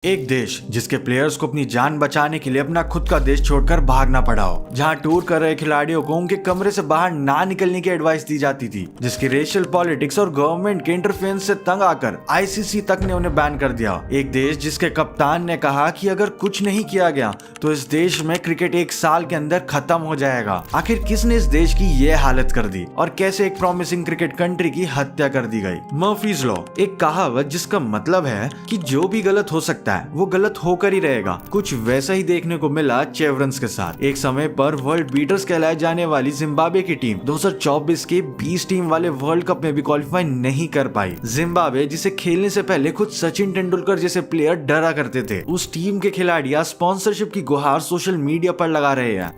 एक देश जिसके प्लेयर्स को अपनी जान बचाने के लिए अपना खुद का देश छोड़कर भागना पड़ा हो, जहां टूर कर रहे खिलाड़ियों को उनके कमरे से बाहर ना निकलने की एडवाइस दी जाती थी, जिसकी रेशियल पॉलिटिक्स और गवर्नमेंट के इंटरफेरेंस से तंग आकर आईसीसी तक ने उन्हें बैन कर दिया। एक देश जिसके कप्तान ने कहा कि अगर कुछ नहीं किया गया तो इस देश में क्रिकेट एक साल के अंदर खत्म हो जाएगा। आखिर किसने इस देश की ये हालत कर दी और कैसे एक प्रॉमिसिंग क्रिकेट कंट्री की हत्या कर दी गई। मर्फीज लॉ, एक कहावत जिसका मतलब है कि जो भी गलत हो सकता है वो गलत होकर ही रहेगा। कुछ वैसा ही देखने को मिला चेवरन्स के साथ। एक समय पर वर्ल्ड बीटर्स कहलाए जाने वाली जिम्बाब्वे की टीम 2024 के 20 टीम वाले वर्ल्ड कप में भी क्वालिफाई नहीं कर पाई। जिम्बाब्वे जिसे खेलने से पहले खुद सचिन तेंदुलकर जैसे प्लेयर डरा करते थे, उस टीम के खिलाड़ी आज स्पॉन्सरशिप की गुहार सोशल मीडिया पर लगा रहे हैं।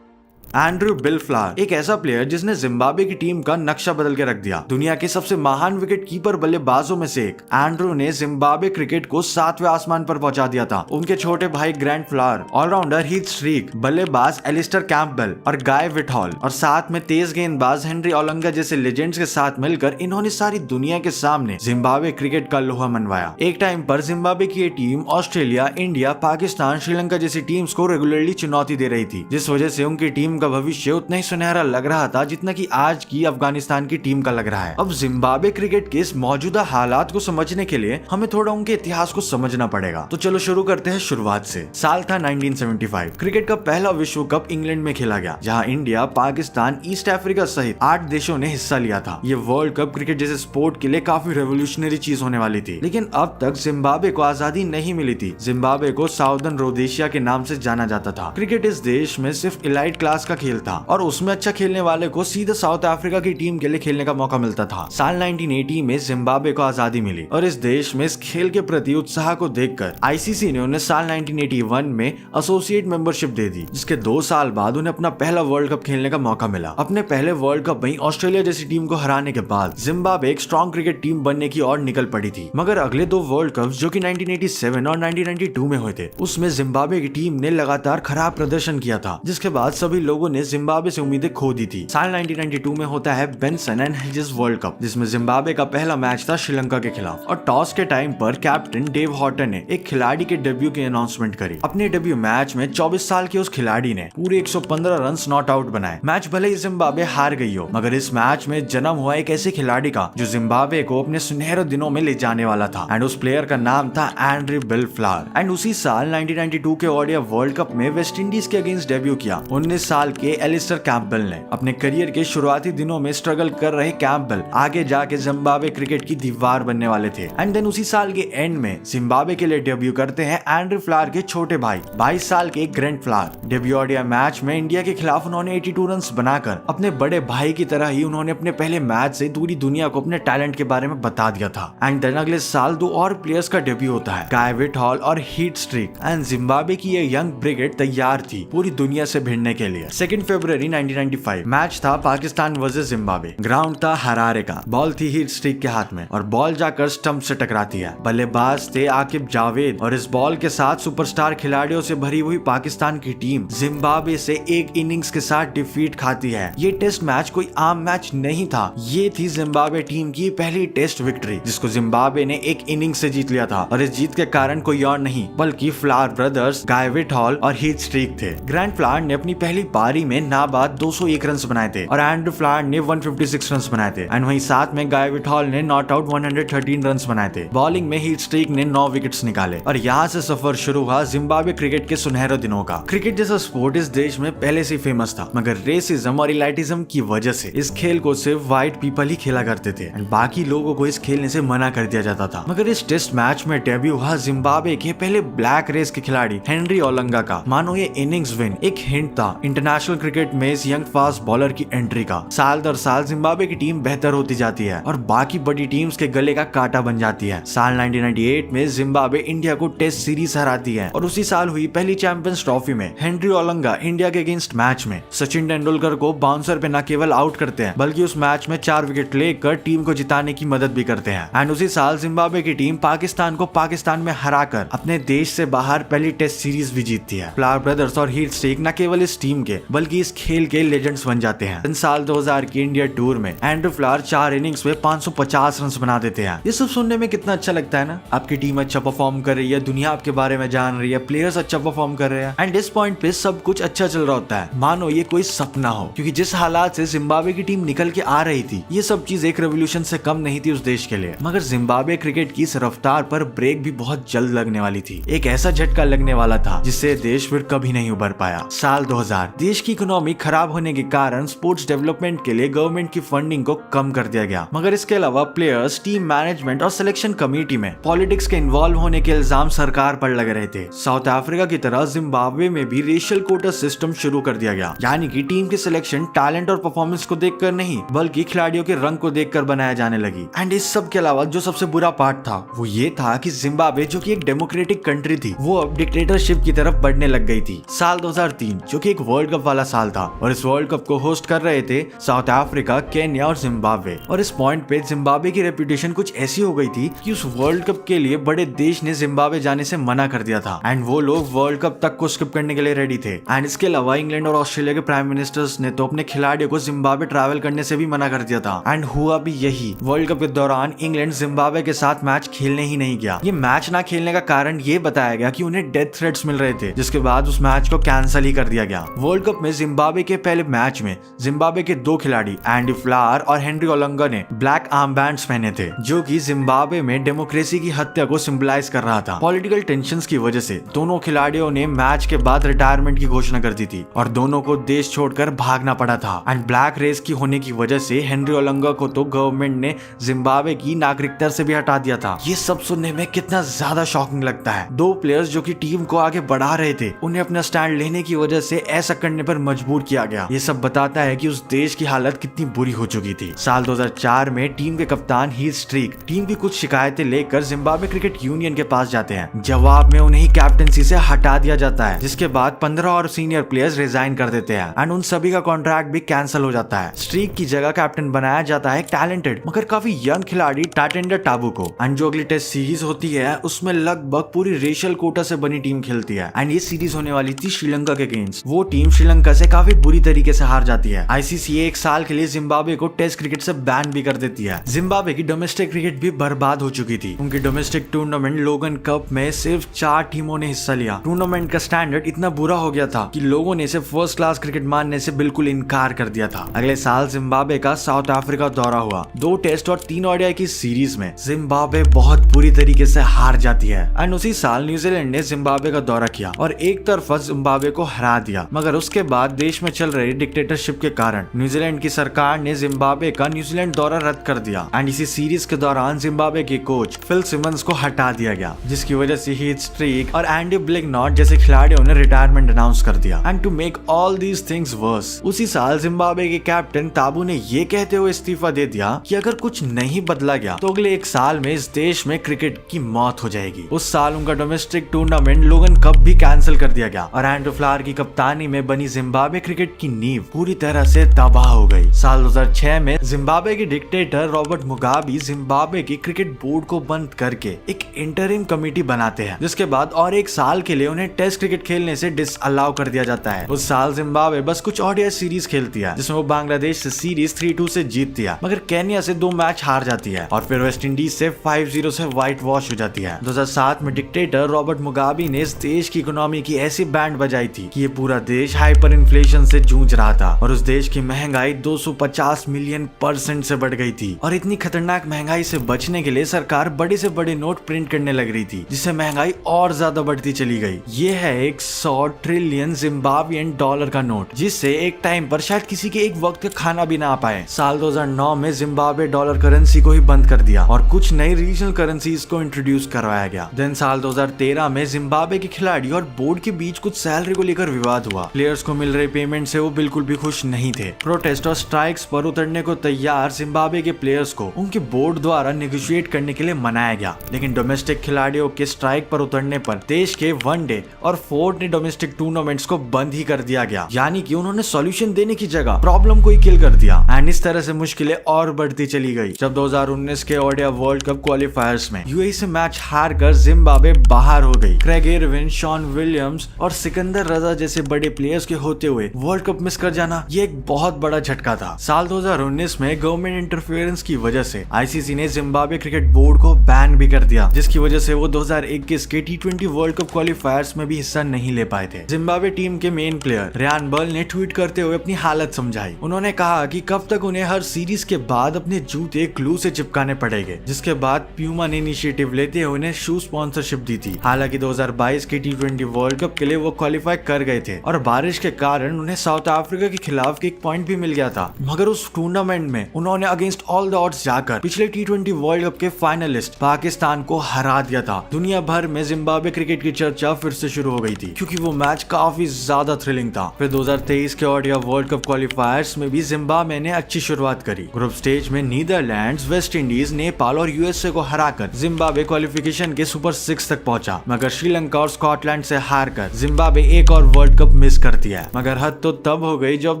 एंड्रू बिल फ्लावर, एक ऐसा प्लेयर जिसने जिम्बाब्वे की टीम का नक्शा बदल के रख दिया। दुनिया के सबसे महान विकेट कीपर बल्लेबाजों में से एक एंड्रू ने जिम्बाब्वे क्रिकेट को 7वें आसमान पर पहुंचा दिया था। उनके छोटे भाई Grant Flower, allrounder Heath Streak, बल्लेबाज एलिस्टर कैंपबेल और गाय विटहॉल और साथ में तेज गेंदबाज हेनरी ओलंगा जैसे लेजेंड्स के साथ मिलकर इन्होंने सारी दुनिया के सामने जिम्बाब्वे क्रिकेट का लोहा मनवाया। एक टाइम पर जिम्बाब्वे की ये team Australia, India, Pakistan, Sri Lanka जैसी टीम्स को रेगुलरली चुनौती दे रही थी, जिस वजह से उनकी टीम का भविष्य उतना ही सुनहरा लग रहा था जितना कि आज की अफगानिस्तान की टीम का लग रहा है। अब जिम्बाब्वे क्रिकेट के इस मौजूदा हालात को समझने के लिए हमें थोड़ा उनके इतिहास को समझना पड़ेगा। तो चलो शुरू करते हैं शुरुआत से। साल था 1975। क्रिकेट का पहला विश्व कप इंग्लैंड में खेला गया, जहां इंडिया, पाकिस्तान, ईस्ट अफ्रीका सहित 8 देशों ने हिस्सा लिया था। ये वर्ल्ड कप क्रिकेट जैसे स्पोर्ट के लिए काफी रेवोल्यूशनरी चीज होने वाली थी, लेकिन अब तक जिम्बाब्वे को आजादी नहीं मिली थी। जिम्बाब्वे को साउदर्न रोडेशिया के नाम से जाना जाता था। क्रिकेट इस देश में सिर्फ इलाइट क्लास का खेल था और उसमें अच्छा खेलने वाले को सीधे साउथ अफ्रीका की टीम के लिए खेलने का मौका मिलता था। साल 1980 में जिम्बाब्वे को आजादी मिली और इस देश में इस खेल के प्रति उत्साह को देखकर आईसीसी ने उन्हें साल 1981 में एसोसिएट मेंबरशिप दे दी, जिसके 2 साल बाद उन्हें अपना पहला वर्ल्ड कप खेलने का मौका मिला। अपने पहले वर्ल्ड कप में ऑस्ट्रेलिया जैसी टीम को हराने के बाद जिम्बाब्वे एक स्ट्रॉन्ग क्रिकेट टीम बनने की ओर निकल पड़ी थी। मगर अगले 2 वर्ल्ड कप जो कि 1987 और 1992 में हुए थे, उसमें जिम्बाब्वे की टीम ने लगातार खराब प्रदर्शन किया था, जिसके बाद सभी लोगों ने जिम्बाब्वे से उम्मीदें खो दी थी। साल 1992 में होता है Benson and hedges world cup, जिसमें जिम्बाब्वे का पहला मैच था श्रीलंका के खिलाफ और टॉस के टाइम पर कैप्टन डेव हॉटन ने एक खिलाड़ी के डेब्यू की अनाउंसमेंट करी। अपने डेब्यू मैच में 24 साल के उस खिलाड़ी ने पूरे 115 रन नॉट आउट बनाए। मैच भले ही जिम्बाब्वे हार गई हो, मगर इस मैच में जन्म हुआ एक ऐसे खिलाड़ी का जो जिम्बाब्वे को अपने सुनहरे दिनों में ले जाने वाला था, एंड उस प्लेयर का नाम था एंड्रू बिल फ्लावर। एंड उसी साल 1992 के ओडीआई वर्ल्ड कप में वेस्ट इंडीज के अगेंस्ट डेब्यू किया 19 साल के एलिस्टर कैंपबेल ने। अपने करियर के शुरुआती दिनों में स्ट्रगल कर रहे कैंपबेल आगे जाके जिम्बाब्वे क्रिकेट की दीवार बनने वाले थे। एंड देन उसी साल के एंड में जिम्बाब्वे के लिए डेब्यू करते हैं एंड्रू फ्लावर के छोटे भाई 22 साल के grand flower. Debut ODI match में इंडिया के खिलाफ उन्होंने 82 रन बनाकर अपने बड़े भाई की तरह ही उन्होंने अपने पहले मैच से पूरी दुनिया को अपने टैलेंट के बारे में बता दिया था। एंड देन अगले साल 2 और प्लेयर्स का डेब्यू होता है, गाय विटहॉल और हीथ स्ट्रीक। एंड जिम्बाब्वे की ये यंग ब्रिगेड तैयार थी पूरी दुनिया से भिड़ने के लिए। 2 फरवरी 1995 मैच था पाकिस्तान वर्सेस जिम्बाब्वे। ग्राउंड था हरारे का, बॉल थी हीथ स्ट्रीक के हाथ में और बॉल जाकर स्टंप से टकराती है। बल्लेबाज थे आकिब जावेद और इस बॉल के साथ सुपरस्टार खिलाड़ियों से भरी हुई पाकिस्तान की टीम जिम्बाब्वे से एक इनिंग्स के साथ डिफीट खाती है। ये टेस्ट मैच कोई आम मैच नहीं था, ये थी जिम्बाब्वे टीम की पहली टेस्ट विक्ट्री, जिसको जिम्बाब्वे ने एक इनिंग से जीत लिया था। और इस जीत के कारण कोई और नहीं बल्कि फ्लावर ब्रदर्स, गाय विटहॉल और हीथ स्ट्रीक थे। ग्रैंड फ्लावर ने अपनी पहली पारी में नाबाद 201 रन बनाए थे और एंड्रू फ्लावर ने 156 रन बनाए थे। एंड वहीं साथ में गाय विटहॉल ने नॉट आउट 113 रन बनाए थे। बॉलिंग में हीथ स्ट्रीक ने 9 विकेट्स निकाले और यहाँ से सफर शुरू हुआ जिम्बाब्वे क्रिकेट के सुनहरे दिनों का। क्रिकेट जैसा स्पोर्ट इस देश में पहले से फेमस था, मगर रेसिज्म और इलाइटिज्म की वजह से इस खेल को सिर्फ व्हाइट पीपल ही खेला करते थे एंड बाकी लोगों को इस खेलने से मना कर दिया जाता था। मगर इस टेस्ट मैच में डेब्यू हुआ जिम्बाब्वे के पहले ब्लैक रेस के खिलाड़ी हेनरी ओलंगा का। मानो ये इनिंग्स विन एक हिंट था इंटरनेशनल क्रिकेट में इस यंग फास्ट बॉलर की एंट्री का। साल दर साल जिम्बाब्वे की टीम बेहतर होती जाती है और बाकी बड़ी टीम्स के गले का कांटा बन जाती है। साल 1998 में जिम्बाब्वे इंडिया को टेस्ट सीरीज हराती है और उसी साल हुई पहली चैंपियंस ट्रॉफी में हेनरी ओलंगा इंडिया के अगेंस्ट मैच में सचिन तेंदुलकर को बाउंसर पे न केवल आउट करते हैं बल्कि उस मैच में 4 विकेट लेकर टीम को जिताने की मदद भी करते हैं। एंड उसी साल जिम्बाब्वे की टीम पाकिस्तान को पाकिस्तान में हराकर अपने देश से बाहर पहली टेस्ट सीरीज भी जीतती है। फ्लावर ब्रदर्स और हीथ स्ट्रीक न केवल इस टीम के बल्कि इस खेल के लेजेंड्स बन जाते हैं। साल 2000 की इंडिया टूर में एंड्रू फ्लावर 4 इनिंग्स में 550 रन बना देते हैं। ये सब सुनने में कितना अच्छा लगता है ना। आपकी टीम अच्छा परफॉर्म कर रही है, दुनिया आपके बारे में जान रही है, प्लेयर्स अच्छा परफॉर्म कर रहे हैं एंड इस पॉइंट पे सब कुछ अच्छा चल रहा होता है, मानो ये कोई सपना हो। क्योंकि जिस हालात से जिम्बाब्वे की टीम निकल के आ रही थी, ये सब चीज एक रेवोल्यूशन से कम नहीं थी उस देश के लिए। मगर जिम्बाब्वे क्रिकेट की इस रफ्तार पर ब्रेक भी बहुत जल्द लगने वाली थी। एक ऐसा झटका लगने वाला था जिससे देश फिर कभी नहीं उभर पाया। साल 2000 देश की इकोनॉमी खराब होने के कारण स्पोर्ट्स डेवलपमेंट के लिए गवर्नमेंट की फंडिंग को कम कर दिया गया। मगर इसके अलावा प्लेयर्स, टीम मैनेजमेंट और सिलेक्शन कमेटी में पॉलिटिक्स के इन्वॉल्व होने के इल्जाम सरकार पर लग रहे थे। साउथ अफ्रीका की तरह जिम्बाब्वे में भी रेशियल कोटा सिस्टम शुरू कर दिया गया, यानी कि टीम की सिलेक्शन टैलेंट और परफॉर्मेंस को देखकर नहीं बल्कि खिलाड़ियों के रंग को देखकर बनाया जाने लगी। एंड इस सब के अलावा जो सबसे बुरा पार्ट था वो ये था कि जिम्बाब्वे जो कि एक डेमोक्रेटिक कंट्री थी, वो अब डिक्टेटरशिप की तरफ बढ़ने लग गई थी। साल 2003 जो कि एक वर्ल्ड कप वाला साल था और इस वर्ल्ड कप को होस्ट कर रहे थे साउथ अफ्रीका, केन्या और जिम्बाब्वे। और इस पॉइंट पे जिम्बाब्वे की रेपुटेशन कुछ ऐसी हो गई थी कि उस वर्ल्ड कप के लिए बड़े देश ने जिम्बाब्वे जाने से मना कर दिया था एंड वो लोग वर्ल्ड कप तक को स्किप करने के लिए रेडी थे। एंड इसके अलावा इंग्लैंड और ऑस्ट्रेलिया के प्राइम मिनिस्टर्स ने तो अपने खिलाड़ियों को जिम्बाब्वे ट्रैवल करने से भी मना कर दिया था। एंड हुआ भी यही, वर्ल्ड कप के दौरान इंग्लैंड जिम्बाब्वे के साथ मैच खेलने ही नहीं गया। ये मैच ना खेलने का कारण ये बताया गया कि उन्हें डेथ थ्रेट्स मिल रहे थे, जिसके बाद उस मैच को कैंसिल ही कर दिया गया। वर्ल्ड कप में जिम्बाब्वे के पहले मैच में जिम्बाब्वे के 2 खिलाड़ी एंडी फ्लावर और हेनरी ओलंगा ने ब्लैक आर्म बैंड्स पहने थे, जो कि जिम्बाब्वे में डेमोक्रेसी की हत्या को सिंबलाइज कर रहा था। पॉलिटिकल टेंशंस की वजह से दोनों खिलाड़ियों ने मैच के बाद रिटायरमेंट की घोषणा कर दी थी और दोनों को देश छोड़कर भागना पड़ा था। एंड ब्लैक रेस की होने की वजह से हेनरी ओलंगा को तो गवर्नमेंट ने जिम्बाब्वे की नागरिकता से भी हटा दिया था। ये सब सुनने में कितना ज्यादा शॉकिंग लगता है। 2 प्लेयर्स जो कि टीम को आगे बढ़ा रहे थे, उन्हें अपना स्टैंड लेने की वजह से ऐसा करने पर मजबूर किया गया। ये सब बताता है कि उस देश की हालत कितनी बुरी हो चुकी थी। साल 2004 में टीम के कप्तान हीथ स्ट्रीक टीम की कुछ शिकायतें लेकर जिम्बाब्वे क्रिकेट यूनियन के पास जाते हैं। जवाब में उन्हें कैप्टनसी से हटा दिया जाता है, जिसके बाद 15 और सीनियर प्लेयर्स रिजाइन कर देते हैं एंड उन सभी का कॉन्ट्रैक्ट भी कैंसिल हो जाता है। स्ट्रीक की जगह कैप्टन बनाया जाता है टैलेंटेड मगर काफी यंग खिलाड़ी टाटेंडर टाबू को। एंड जो अगली टेस्ट सीरीज होती है उसमें लगभग पूरी रेशियल कोटा से बनी टीम खेलती है एंड ये सीरीज होने वाली थी श्रीलंका के अगेंस्ट। वो टीम श्रीलंका से काफी बुरी तरीके से हार जाती है। आईसीसी 1 साल के लिए जिम्बाब्वे को टेस्ट क्रिकेट से बैन भी कर देती है। जिम्बाब्वे की डोमेस्टिक क्रिकेट भी बर्बाद हो चुकी थी। उनकी डोमेस्टिक टूर्नामेंट लोगन कप में सिर्फ 4 टीमों ने हिस्सा लिया। टूर्नामेंट का स्टैंडर्ड इतना बुरा हो गया था कि लोगों ने इसे फर्स्ट क्लास क्रिकेट मानने से बिल्कुल इनकार कर दिया था। अगले साल जिम्बाब्वे का साउथ अफ्रीका दौरा हुआ। 2 टेस्ट और 3 ओडीआई की सीरीज में जिम्बाब्वे बहुत बुरी तरीके से हार जाती है एंड उसी साल न्यूजीलैंड ने जिम्बाब्वे का दौरा किया और एक तरफा जिम्बाब्वे को हरा दिया। मगर उसके बाद देश में चल रही डिक्टेटरशिप के कारण न्यूजीलैंड की सरकार ने जिम्बाब्वे का न्यूजीलैंड दौरा रद्द कर दिया एंड इसी सीरीज के दौरान जिम्बाब्वे के कोच फिल सिमंस को हटा दिया गया, जिसकी वजह से हीथ स्ट्रीक और एंडी ब्लिगनॉट जैसे खिलाड़ियों ने रिटायरमेंट अनाउंस कर दिया। And to make all these things worse, उसी साल जिम्बाब्वे के कैप्टन ताबू ने ये कहते हुए इस्तीफा दे दिया कि अगर कुछ नहीं बदला गया तो अगले 1 साल में इस देश में क्रिकेट की मौत हो जाएगी। उस साल उनका डोमेस्टिक टूर्नामेंट लोगन कप भी कैंसिल कर दिया गया और एंड्रू फ्लावर की कप्तानी में बनी जिम्बाब्वे क्रिकेट की नींव पूरी तरह से तबाह हो गई। साल 2006 में जिम्बाब्वे के डिक्टेटर रॉबर्ट मुगाबे जिम्बाब्वे की क्रिकेट बोर्ड को बंद करके एक इंटरिम कमेटी बनाते हैं, जिसके बाद और 1 साल के लिए उन्हें टेस्ट क्रिकेट खेलने से डिसअलाउ कर दिया जाता है। उस साल जिम्बाब्वे बस कुछ ओडीआई सीरीज खेलती है, जिसमें वो बांग्लादेश से सीरीज 3-2 से जीतती है, मगर केन्या से 2 मैच हार जाती है और फिर वेस्ट इंडीज से 5-0 से व्हाइट वॉश हो जाती है। 2007 में डिक्टेटर रॉबर्ट मुगाबे ने इस देश की इकोनॉमी की ऐसी बैंड बजाई थी कि ये पूरा देश हाइपर इन्फ्लेशन से जूझ रहा था और उस देश की महंगाई 250 मिलियन % से बढ़ गई थी। और इतनी खतरनाक महंगाई से बचने के लिए सरकार बड़े से बड़े नोट प्रिंट करने लग रही थी, जिससे महंगाई और ज्यादा बढ़ती चली गई। ये है एक 100 ट्रिलियन जिम्बाब्वियन डॉलर का नोट, जिससे एक टाइम पर शायद किसी के एक वक्त का खाना भी ना आ पाए। साल 2009 में जिम्बाब्वे डॉलर करेंसी को ही बंद कर दिया और कुछ नई रीजनल करेंसीज को इंट्रोड्यूस करवाया गया। देन साल 2013 में जिम्बाब्वे के खिलाड़ी और बोर्ड के बीच कुछ सैलरी को लेकर विवाद हुआ। प्लेयर्स को मिल रही पेमेंट से वो बिल्कुल भी खुश नहीं थे। प्रोटेस्ट और स्ट्राइक्स पर उतरने को तैयार जिम्बाब्वे के प्लेयर्स को उनके बोर्ड द्वारा नेगोशिएट करने के लिए मनाया गया, लेकिन डोमेस्टिक खिलाड़ियों के स्ट्राइक पर उतरने पर देश के 1 डे और 4 डे डोमेस्टिक टूर्नामेंट्स को बंद ही कर दिया गया। यानी कि उन्होंने सॉल्यूशन देने की जगह प्रॉब्लम को ही किल कर दिया एंड इस तरह से मुश्किलें और बढ़ती चली गई। जब 2019 के ओडीआई वर्ल्ड कप क्वालिफायर्स में यूएई से मैच हार कर जिम्बाब्वे बाहर हो गई। क्रेग इरविन, शॉन विलियम्स और सिकंदर रजा जैसे बड़े प्लेयर्स के होते हुए वर्ल्ड कप मिस कर जाना ये एक बहुत बड़ा झटका था। साल 2019 में गवर्नमेंट इंटरफेरेंस की वजह से आईसीसी ने जिम्बाब्वे क्रिकेट बोर्ड को बैन भी कर दिया, जिसकी वजह से वो 2021 के T20 वर्ल्ड कप क्वालिफायर्स में भी हिस्सा नहीं ले पाए थे। जिम्बाब्वे टीम के मेन प्लेयर रियान बर्ल ने ट्वीट करते हुए अपनी हालत समझाई। उन्होंने कहा कि कब तक उन्हें हर सीरीज के बाद अपने जूते ग्लू से चिपकाने पड़ेंगे, जिसके बाद प्यूमा ने इनिशिएटिव लेते हुए उन्हें शू स्पॉन्सरशिप दी थी। हालांकि 2022 के T20 वर्ल्ड कप के लिए वो क्वालिफाई कर गए थे और बारिश के कारण उन्हें साउथ अफ्रीका के खिलाफ एक पॉइंट भी मिल गया था, मगर उस टूर्नामेंट में उन्होंने अगेंस्ट ऑल द ऑड्स जाकर पिछले T20 वर्ल्ड कप के फाइनलिस्ट पाकिस्तान को हरा दिया था। दुनिया भर में जिम्बाब्वे क्रिकेट की चर्चा फिर से शुरू हो गई थी, क्योंकि वो मैच काफी ज्यादा थ्रिलिंग था। फिर 2023 के ओडीआई वर्ल्ड कप क्वालिफायर्स में भी जिम्बाब्वे ने अच्छी शुरुआत करी। ग्रुप स्टेज में नीदरलैंड्स, वेस्ट इंडीज, नेपाल और यूएसए को हराकर जिम्बाब्वे क्वालिफिकेशन के सुपर 6 तक पहुंचा, मगर श्रीलंका और स्कॉटलैंड से हारकर जिम्बाब्वे एक और वर्ल्ड कप मिस कर दिया। मगर हद तो तब हो गई जब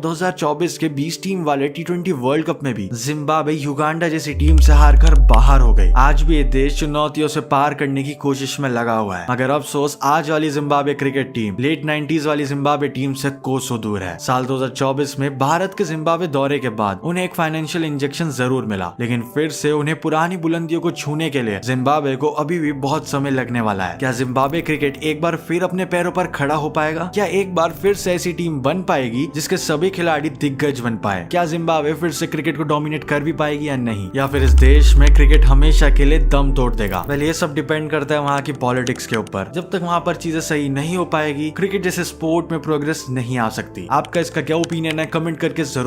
2024 के 20 टीम वाले T20 वर्ल्ड कप में भी जिम्बाब्वे युगांडा जैसी टीम से हारकर बाहर हो गई। आज भी ये देश चुनौतियों से पार करने की कोशिश में लगा हुआ है, मगर अफसोस आज वाली Zimbabwe cricket team late 90s वाली जिम्बाब्वे टीम से कोसों दूर है। साल 2024 में भारत के जिम्बाब्वे दौरे के बाद उन्हें एक फाइनेंशियल इंजेक्शन जरूर मिला, लेकिन फिर से उन्हें पुरानी बुलंदियों को छूने के लिए जिम्बाब्वे को अभी भी बहुत समय लगने वाला है। क्या जिम्बाब्वे क्रिकेट एक बार फिर अपने पैरों पर खड़ा हो पाएगा? क्या एक बार फिर से ऐसी टीम बन पाएगी जिसके सभी खिलाड़ी दिग्गज बन पाए? क्या जिम्बाब्वे फिर से क्रिकेट को डोमिनेट कर भी पाएगी या नहीं, या फिर इस देश में क्रिकेट हमेशा के लिए दम तोड़ देगा? वेल, ये सब डिपेंड करता है वहाँ की पॉलिटिक्स के ऊपर। जब तक वहाँ पर चीजें सही नहीं हो पाएगी, क्रिकेट जैसे स्पोर्ट में प्रोग्रेस नहीं आ सकती। आपका इसका क्या ओपिनियन है, कमेंट करके जरूर